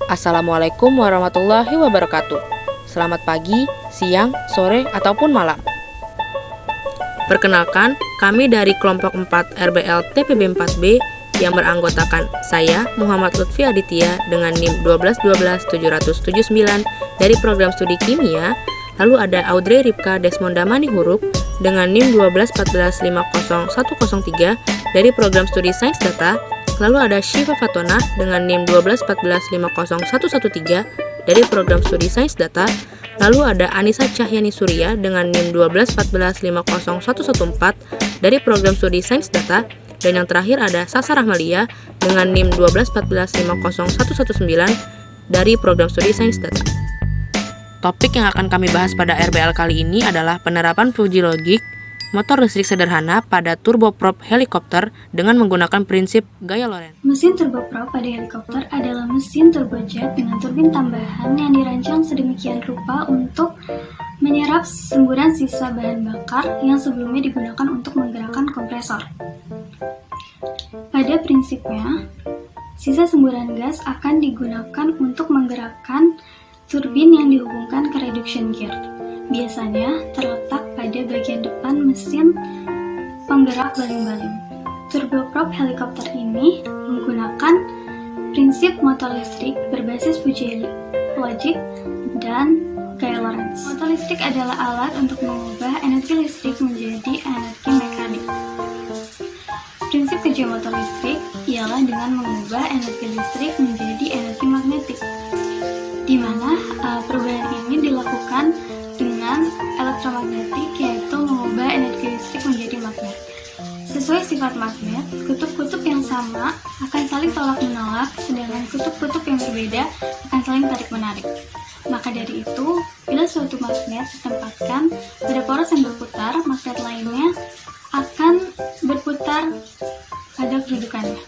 Assalamualaikum warahmatullahi wabarakatuh. Selamat pagi, siang, sore, ataupun malam. Perkenalkan, kami dari kelompok 4 RBL TPB 4B yang beranggotakan saya, Muhammad Lutfi Aditya dengan NIM 1212779 dari program studi kimia. Lalu ada Audrey Ripka Desmonda Manihuruk dengan NIM 121450103 dari program studi sains data. Lalu ada Syifa Fatona dengan NIM 121450113 dari program studi sains data. Lalu ada Anissa Cahyani Surya dengan NIM 121450114 dari program studi sains data. Dan yang terakhir ada Sasa Rahmalia dengan NIM 121450119 dari program studi sains data. Topik yang akan kami bahas pada RBL kali ini adalah penerapan Fuji Logic motor listrik sederhana pada turboprop helikopter dengan menggunakan prinsip gaya Lorentz. Mesin turboprop pada helikopter adalah mesin turbojet dengan turbin tambahan yang dirancang sedemikian rupa untuk menyerap semburan sisa bahan bakar yang sebelumnya digunakan untuk menggerakkan kompresor. Pada prinsipnya, sisa semburan gas akan digunakan untuk menggerakkan turbin yang dihubungkan ke reduction gear. Biasanya terletak pada bagian depan mesin penggerak baling-baling. Turboprop helikopter ini menggunakan prinsip motor listrik berbasis Fuji Logic dan gaya Lorentz. Motor listrik adalah alat untuk mengubah energi listrik menjadi energi mekanik. Prinsip kerja motor listrik ialah dengan mengubah energi listrik menjadi energi magnetik, di mana perubahan ini dilakukan dengan elektromagnetik, yaitu mengubah energi listrik menjadi magnet. Sesuai sifat magnet, kutub-kutub yang sama akan saling tolak-menolak, sedangkan kutub-kutub yang berbeda akan saling tarik-menarik. Maka dari itu, bila suatu magnet ditempatkan pada poros yang berputar, magnet lainnya akan berputar pada kedudukannya.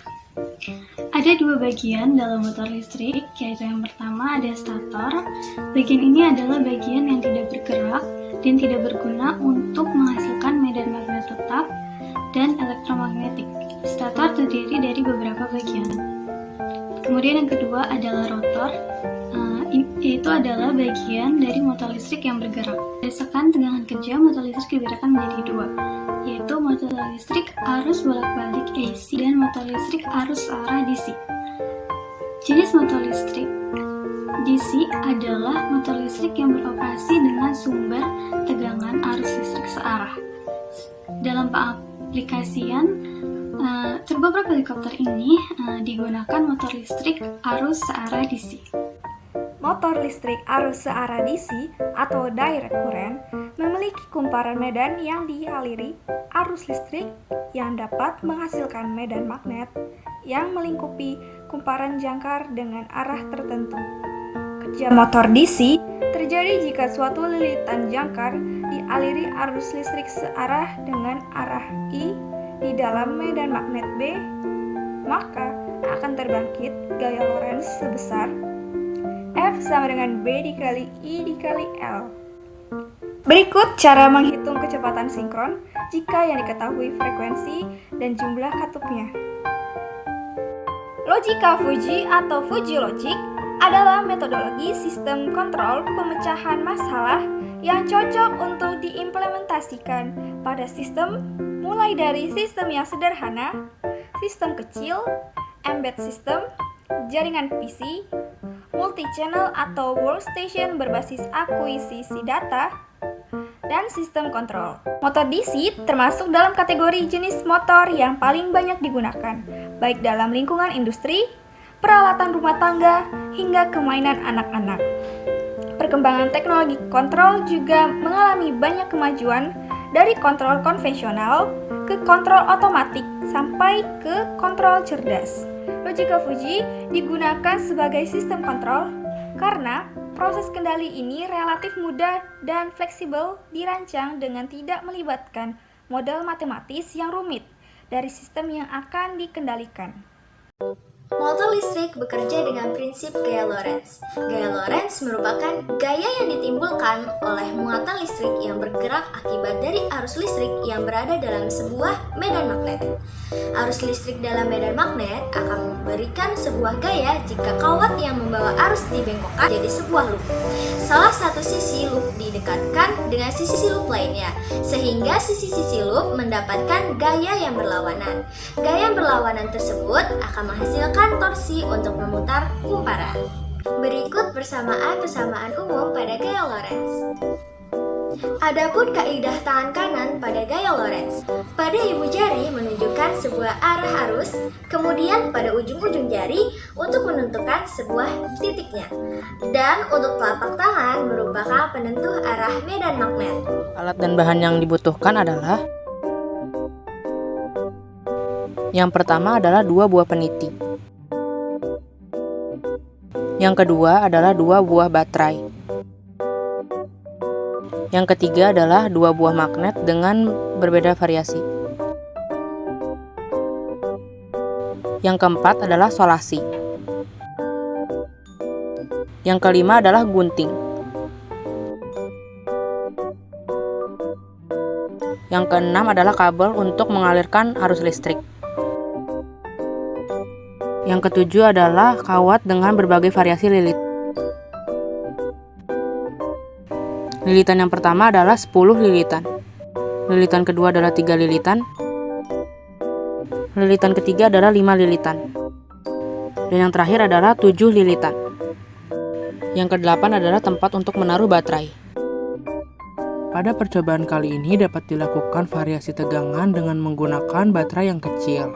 Ada dua bagian dalam motor listrik, yaitu yang pertama ada stator. Bagian ini adalah bagian yang tidak bergerak dan tidak berguna untuk menghasilkan medan magnet tetap dan elektromagnetik. Stator terdiri dari beberapa bagian. Kemudian yang kedua adalah rotor, yaitu adalah bagian dari motor listrik yang bergerak. Berdasarkan tegangan kerja, motor listrik dibedakan menjadi dua, yaitu motor listrik arus bolak-balik AC dan motor listrik arus searah DC. Jenis motor listrik DC adalah motor listrik yang beroperasi dengan sumber tegangan arus listrik searah. Dalam pengaplikasian turboprop helikopter ini digunakan motor listrik arus searah DC. Motor listrik arus searah DC atau direct current memiliki kumparan medan yang dialiri arus listrik yang dapat menghasilkan medan magnet yang melingkupi kumparan jangkar dengan arah tertentu. Kerja motor DC terjadi jika suatu lilitan jangkar dialiri arus listrik searah dengan arah I di dalam medan magnet B, maka akan terbangkit gaya Lorentz sebesar F sama dengan B dikali I dikali L. Berikut cara menghitung kecepatan sinkron jika yang diketahui frekuensi dan jumlah katupnya. Logika Fuji atau Fuji Logic adalah metodologi sistem kontrol pemecahan masalah yang cocok untuk diimplementasikan pada sistem mulai dari sistem yang sederhana, sistem kecil, embedded system, jaringan PC, multi-channel atau workstation berbasis akuisisi data, dan sistem kontrol. Motor DC termasuk dalam kategori jenis motor yang paling banyak digunakan, baik dalam lingkungan industri, peralatan rumah tangga, hingga kemainan anak-anak. Perkembangan teknologi kontrol juga mengalami banyak kemajuan dari kontrol konvensional ke kontrol otomatik sampai ke kontrol cerdas. Logika Fuji digunakan sebagai sistem kontrol karena proses kendali ini relatif mudah dan fleksibel, dirancang dengan tidak melibatkan model matematis yang rumit dari sistem yang akan dikendalikan. Motor listrik bekerja dengan prinsip gaya Lorentz. Gaya Lorentz merupakan gaya yang ditimbulkan oleh muatan listrik yang bergerak akibat dari arus listrik yang berada dalam sebuah medan magnet. Arus listrik dalam medan magnet akan memberikan sebuah gaya jika kawat yang membawa arus arus dibengkokkan jadi sebuah loop. Salah satu sisi loop didekatkan dengan sisi loop lainnya, sehingga sisi-sisi loop mendapatkan gaya yang berlawanan. Gaya yang berlawanan tersebut akan menghasilkan torsi untuk memutar kumparan. Berikut persamaan umum pada gaya Lorentz. Adapun kaidah tangan kanan pada gaya Lorentz, pada ibu jari menunjukkan sebuah arah arus, kemudian pada ujung-ujung jari untuk menentukan sebuah titiknya, dan untuk telapak tangan merupakan penentu arah medan magnet. Alat dan bahan yang dibutuhkan adalah: yang pertama adalah 2 buah peniti. Yang kedua adalah 2 buah baterai. Yang ketiga adalah 2 buah magnet dengan berbeda variasi. Yang keempat adalah solasi. Yang kelima adalah gunting. Yang keenam adalah kabel untuk mengalirkan arus listrik. Yang ketujuh adalah kawat dengan berbagai variasi lilit. Lilitan yang pertama adalah 10 lilitan. Lilitan kedua adalah 3 lilitan. Lilitan ketiga adalah 5 lilitan. Dan yang terakhir adalah 7 lilitan. Yang kedelapan adalah tempat untuk menaruh baterai. Pada percobaan kali ini dapat dilakukan variasi tegangan dengan menggunakan baterai yang kecil.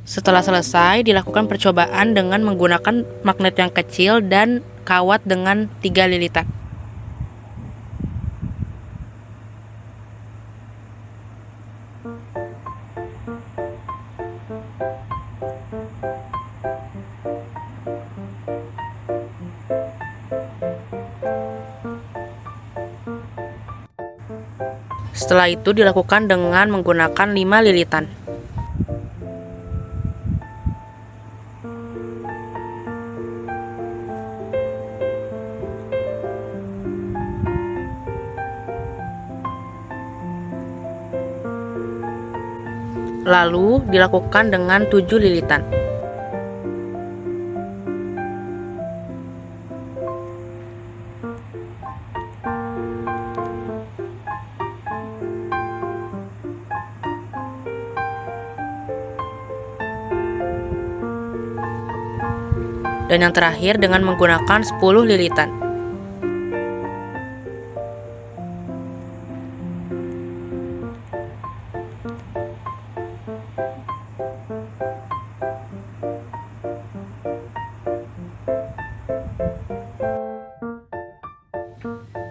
Setelah selesai, dilakukan percobaan dengan menggunakan magnet yang kecil dan kawat dengan 3 lilitan. Setelah itu dilakukan dengan menggunakan 5 lilitan. Lalu dilakukan dengan 7 lilitan. Dan yang terakhir dengan menggunakan 10 lilitan.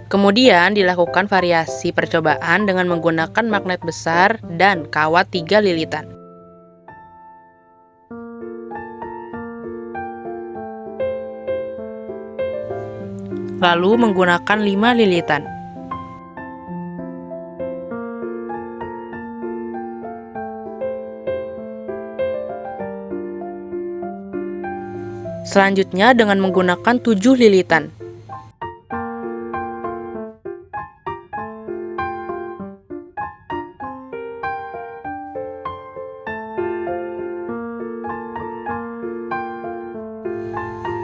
Kemudian dilakukan variasi percobaan dengan menggunakan magnet besar dan kawat 3 lilitan. Lalu menggunakan 5 lilitan. Selanjutnya dengan menggunakan 7 lilitan.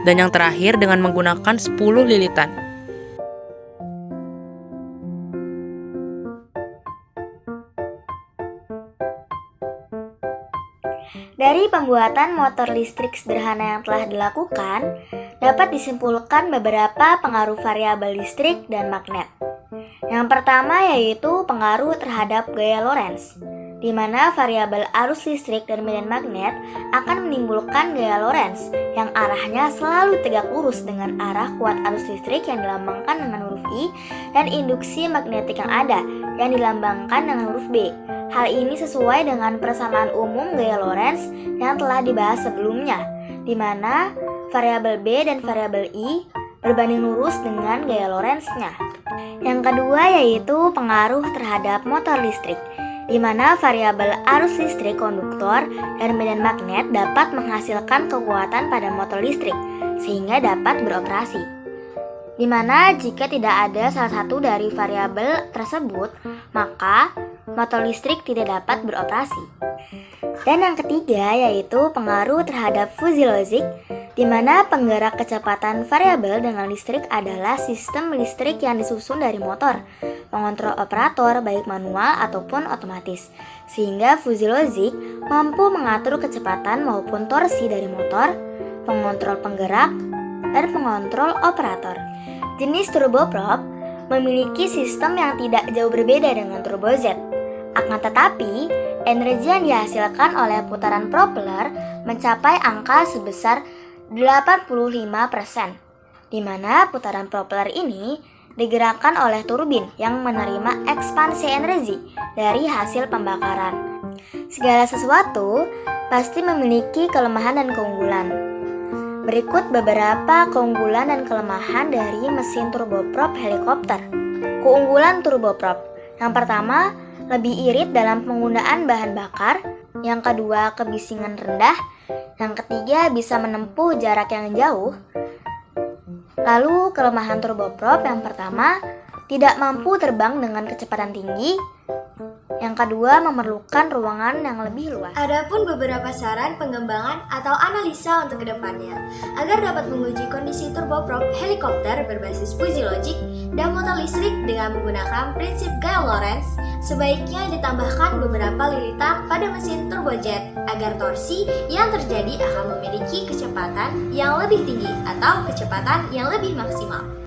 Dan yang terakhir dengan menggunakan 10 lilitan. Dari pembuatan motor listrik sederhana yang telah dilakukan, dapat disimpulkan beberapa pengaruh variabel listrik dan magnet. Yang pertama yaitu pengaruh terhadap gaya Lorentz, di mana variabel arus listrik dan medan magnet akan menimbulkan gaya Lorentz yang arahnya selalu tegak lurus dengan arah kuat arus listrik yang dilambangkan dengan huruf I dan induksi magnetik yang ada yang dilambangkan dengan huruf B. Hal ini sesuai dengan persamaan umum gaya Lorentz yang telah dibahas sebelumnya, di mana variabel B dan variabel I berbanding lurus dengan gaya Lorentz-nya. Yang kedua yaitu pengaruh terhadap motor listrik, di mana variabel arus listrik konduktor dan medan magnet dapat menghasilkan kekuatan pada motor listrik sehingga dapat beroperasi. di mana jika tidak ada salah satu dari variabel tersebut, maka motor listrik tidak dapat beroperasi. Dan yang ketiga yaitu pengaruh terhadap fuzzy logic, di mana penggerak kecepatan variabel dengan listrik adalah sistem listrik yang disusun dari motor, pengontrol operator baik manual ataupun otomatis, sehingga fuzzy logic mampu mengatur kecepatan maupun torsi dari motor, pengontrol penggerak, dan pengontrol operator. Jenis turboprop memiliki sistem yang tidak jauh berbeda dengan turbojet. Akan tetapi, energi yang dihasilkan oleh putaran propeller mencapai angka sebesar 85%, di mana putaran propeller ini digerakkan oleh turbin yang menerima ekspansi energi dari hasil pembakaran. Segala sesuatu pasti memiliki kelemahan dan keunggulan. Berikut beberapa keunggulan dan kelemahan dari mesin turboprop helikopter. Keunggulan turboprop. Yang pertama, lebih irit dalam penggunaan bahan bakar. Yang kedua, kebisingan rendah. Yang ketiga, bisa menempuh jarak yang jauh. Lalu, kelemahan turboprop yang pertama, tidak mampu terbang dengan kecepatan tinggi. Yang kedua, memerlukan ruangan yang lebih luas. Adapun beberapa saran pengembangan atau analisa untuk kedepannya agar dapat menguji kondisi turboprop helikopter berbasis fuzzy logic dan motor listrik dengan menggunakan prinsip Gaya-Lorentz, sebaiknya ditambahkan beberapa lilitan pada mesin turbojet agar torsi yang terjadi akan memiliki kecepatan yang lebih tinggi atau kecepatan yang lebih maksimal.